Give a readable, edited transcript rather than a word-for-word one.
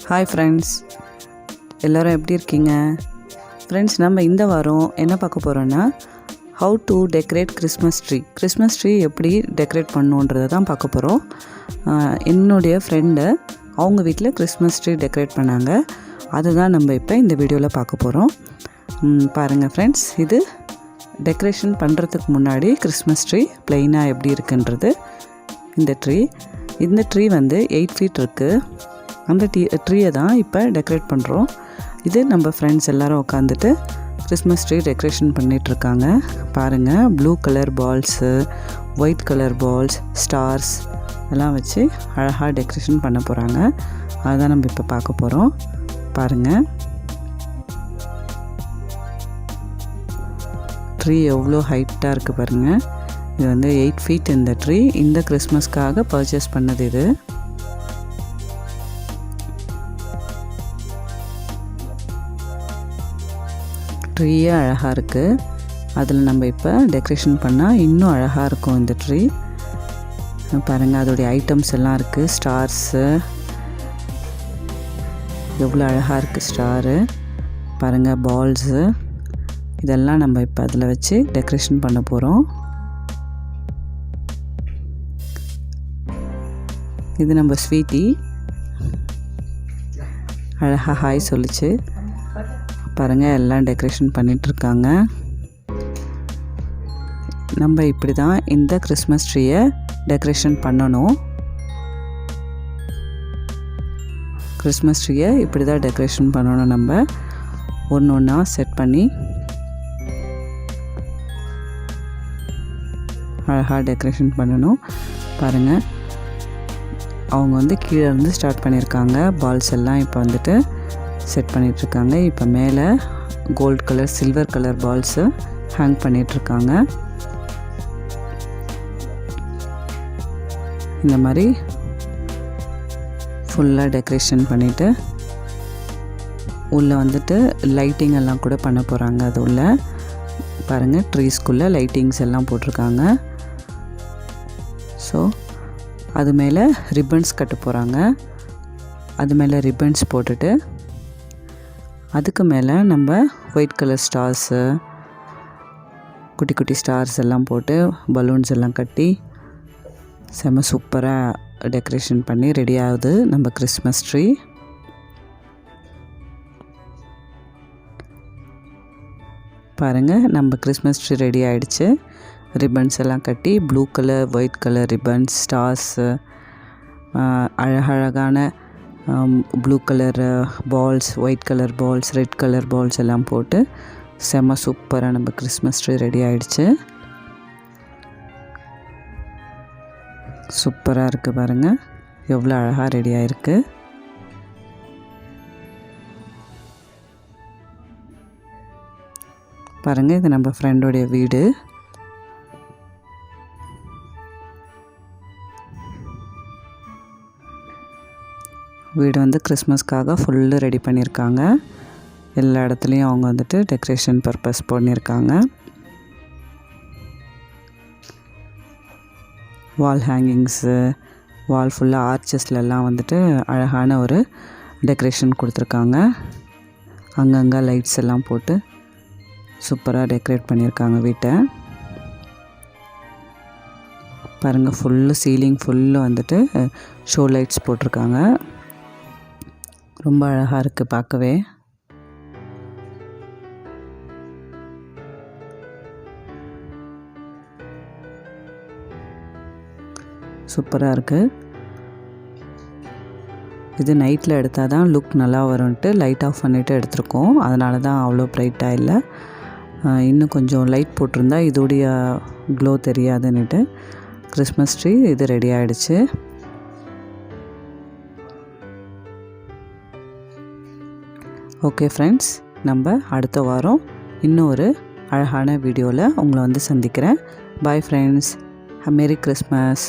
Hi friends, எல்லோரும் எப்படி இருக்கீங்க? ஃப்ரெண்ட்ஸ், நம்ம இந்த வாரம் என்ன பார்க்க போகிறோன்னா how to decorate Christmas tree எப்படி டெக்கரேட் பண்ணுன்றதை தான் பார்க்க போகிறோம். என்னுடைய ஃப்ரெண்டு அவங்க வீட்டில் கிறிஸ்மஸ் ட்ரீ டெக்கரேட் பண்ணாங்க. அதுதான் நம்ம இப்போ இந்த வீடியோவில் பார்க்க போகிறோம். பாருங்கள் ஃப்ரெண்ட்ஸ், இது டெக்கரேஷன் பண்ணுறதுக்கு முன்னாடி கிறிஸ்மஸ் ட்ரீ ப்ளெயினாக எப்படி இருக்குன்றது. இந்த ட்ரீ வந்து 8 feet இருக்குது. அந்த ட்ரீயை தான் இப்போ டெக்கரேட் பண்ணுறோம். இது நம்ம ஃப்ரெண்ட்ஸ் எல்லோரும் உட்காந்துட்டு கிறிஸ்மஸ் ட்ரீ டெக்கரேஷன் பண்ணிகிட்ருக்காங்க. பாருங்கள், blue colour balls, white colour balls, stars எல்லாம் வச்சு அழகாக டெக்கரேஷன் பண்ண போகிறாங்க. அதுதான் நம்ம இப்போ பார்க்க போகிறோம். பாருங்கள், ட்ரீ எவ்வளோ ஹைட்டாக இருக்குது பாருங்கள். இது வந்து 8 feet இந்த ட்ரீ. இந்த கிறிஸ்மஸ்க்காக பர்ச்சேஸ் பண்ணது இது. ட்ரீயே அழகாக இருக்குது. அதில் நம்ம இப்போ டெக்கரேஷன் பண்ணால் இன்னும் அழகாக இருக்கும் இந்த ட்ரீ. பாருங்கள், அதோடைய ஐட்டம்ஸ் எல்லாம் இருக்குது. ஸ்டார்ஸு எவ்வளோ அழகாக இருக்குது ஸ்டாரு. பாருங்கள், பால்ஸு இதெல்லாம் நம்ம இப்போ அதில் வச்சு டெக்கரேஷன் பண்ண போகிறோம். இது நம்ம ஸ்வீட்டி அழகாக ஹாய் சொல்லிச்சு. பாருங்கள், எல்லாம் டெக்கரேஷன் பண்ணிகிட்ருக்காங்க. நம்ம இப்படி தான் இந்த கிறிஸ்மஸ் ட்ரீயை டெக்கரேஷன் பண்ணணும். கிறிஸ்மஸ் ட்ரீயை இப்படி தான் டெக்கரேஷன் பண்ணணும். நம்ம ஒன்று ஒன்றா செட் பண்ணி அழகாக டெக்கரேஷன் பண்ணணும். பாருங்கள், அவங்க வந்து கீழே இருந்து ஸ்டார்ட் பண்ணியிருக்காங்க. பால்ஸ் எல்லாம் இப்போ வந்துட்டு செட் பண்ணிகிட்ருக்காங்க. இப்போ மேலே gold colour, silver colour balls hang பண்ணிகிட்ருக்காங்க. இந்த மாதிரி ஃபுல்லாக டெக்கரேஷன் பண்ணிவிட்டு உள்ளே வந்துட்டு லைட்டிங் எல்லாம் கூட பண்ண போகிறாங்க. அது உள்ள பாருங்கள், ட்ரீஸ்குள்ளே லைட்டிங்ஸ் எல்லாம் போட்டிருக்காங்க. ஸோ அது மேலே ரிப்பன்ஸ் கட்ட போகிறாங்க. அது மேலே ரிப்பன்ஸ் போட்டுட்டு அதுக்கு மேலே நம்ம ஒயிட் கலர் ஸ்டார்ஸு, குட்டி குட்டி ஸ்டார்ஸ் எல்லாம் போட்டு பலூன்ஸ் எல்லாம் கட்டி செம்ம சூப்பராக டெக்கரேஷன் பண்ணி ரெடி ஆகுது நம்ம கிறிஸ்மஸ் ட்ரீ. பாருங்கள், நம்ம கிறிஸ்மஸ் ட்ரீ ரெடி ஆகிடுச்சு. ரிப்பன்ஸ் எல்லாம் கட்டி blue colour, white colour ribbons, stars, அழகழகான blue colour balls, white colour balls, red colour balls எல்லாம் போட்டு செம்ம சூப்பராக நம்ம கிறிஸ்மஸ் ட்ரீ ரெடி ஆகிடுச்சு. சூப்பராக இருக்குது பாருங்கள், எவ்வளோ அழகாக ரெடி ஆகிருக்கு. பாருங்கள், இது நம்ம ஃப்ரெண்டோடைய வீடு. வீடு வந்து கிறிஸ்மஸ்க்காக ஃபுல்லு ரெடி பண்ணியிருக்காங்க. எல்லா இடத்துலையும் அவங்க வந்துட்டு டெக்கரேஷன் பர்பஸ் பண்ணியிருக்காங்க. வால் ஹேங்கிங்ஸு, வால் ஃபுல்லாக ஆர்ச்சஸ்லெல்லாம் வந்துட்டு அழகான ஒரு டெக்கரேஷன் கொடுத்துருக்காங்க. அங்கங்கே லைட்ஸ் எல்லாம் போட்டு சூப்பராக டெக்கரேட் பண்ணியிருக்காங்க வீட்டை. பாருங்கள், ஃபுல்லு சீலிங் ஃபுல்லு வந்துட்டு ஷோ லைட்ஸ் போட்டிருக்காங்க. ரொம்ப அழகாக இருக்குது பார்க்கவே. சூப்பராக இருக்குது. இது நைட்டில் எடுத்தால் தான் லுக் நல்லா வரும்ன்ட்டு லைட் ஆஃப் பண்ணிவிட்டு எடுத்திருக்கோம். அதனால தான் அவ்வளோ ப்ரைட்டாக இல்லை. இன்னும் கொஞ்சம் லைட் போட்டிருந்தா இதோடைய க்ளோ தெரியாதுன்னுட்டு கிறிஸ்மஸ் ட்ரீ இது ரெடி ஆகிடுச்சு. ஓகே ஃப்ரெண்ட்ஸ், நம்ம அடுத்த வாரம் இன்னும் ஒரு அழகான வீடியோவில் உங்களை வந்து சந்திக்கிறேன். Bye friends, merry Christmas.